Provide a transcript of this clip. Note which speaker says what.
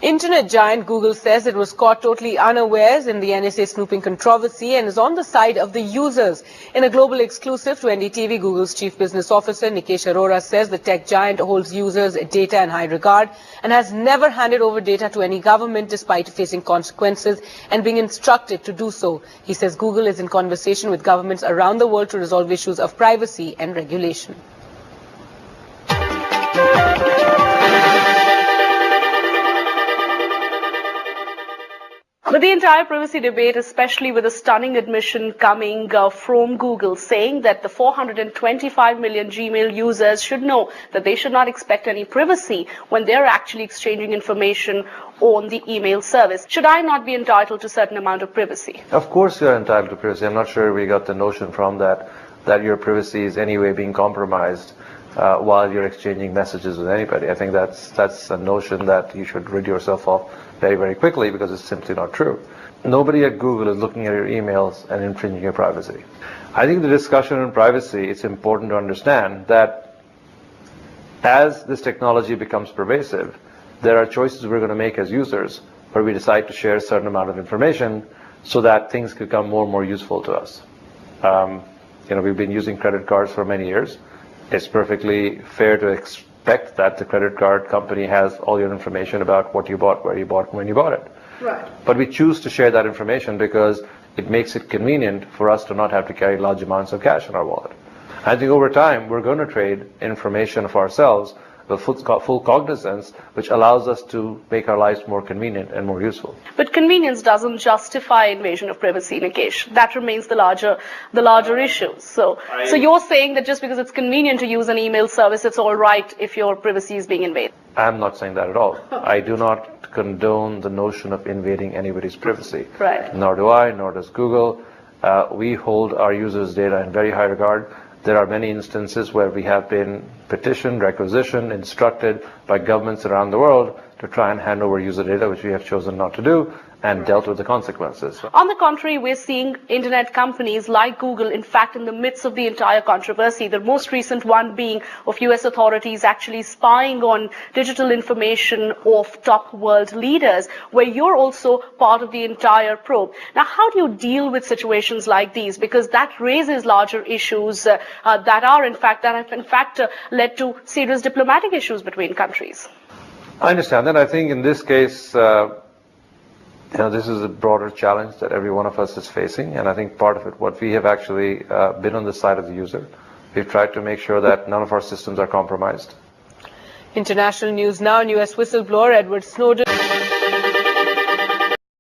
Speaker 1: Internet giant Google says it was caught totally unawares in the NSA snooping controversy and is on the side of the users. In a global exclusive to NDTV, Google's chief business officer Nikesh Arora says the tech giant holds users' data in high regard and has never handed over data to any government despite facing consequences and being instructed to do so. He says Google is in conversation with governments around the world to resolve issues of privacy and regulation.
Speaker 2: But the entire privacy debate, especially with a stunning admission coming from Google, saying that the 425 million Gmail users should know that they should not expect any privacy when they're actually exchanging information on the email service. Should I not be entitled to a certain amount of privacy?
Speaker 3: Of course you're entitled to privacy. I'm not sure we got the notion from that your privacy is anyway being compromised while you're exchanging messages with anybody. I think that's a notion that you should rid yourself of very, very quickly because it's simply not true. Nobody at Google is looking at your emails and infringing your privacy. I think the discussion on privacy, it's important to understand that as this technology becomes pervasive, there are choices we're going to make as users where we decide to share a certain amount of information so that things become more and more useful to us. We've been using credit cards for many years. It's perfectly fair to expect that the credit card company has all your information about what you bought, where you bought, when you bought it.
Speaker 2: Right.
Speaker 3: But we choose to share that information because it makes it convenient for us to not have to carry large amounts of cash in our wallet. I think over time, we're going to trade information of ourselves with full cognizance, which allows us to make our lives more convenient and more useful.
Speaker 2: But convenience doesn't justify invasion of privacy, Nikesh. That remains the larger issue. So you're saying that just because it's convenient to use an email service, it's all right if your privacy is being invaded?
Speaker 3: I'm not saying that at all. I do not condone the notion of invading anybody's privacy.
Speaker 2: Right.
Speaker 3: Nor do I, nor does Google. We hold our users' data in very high regard. There are many instances where we have been petitioned, requisitioned, instructed by governments around the world to try and hand over user data, which we have chosen not to do, and dealt with the consequences.
Speaker 2: On the contrary, we're seeing internet companies like Google, in fact, in the midst of the entire controversy, the most recent one being of US authorities actually spying on digital information of top world leaders, where you're also part of the entire probe. Now, how do you deal with situations like these? Because that raises larger issues that have in fact led to serious diplomatic issues between countries.
Speaker 3: I understand that. I think in this case, this is a broader challenge that every one of us is facing, and I think part of it, what we have actually been on the side of the user. We've tried to make sure that none of our systems are compromised.
Speaker 1: International news now. US whistleblower Edward Snowden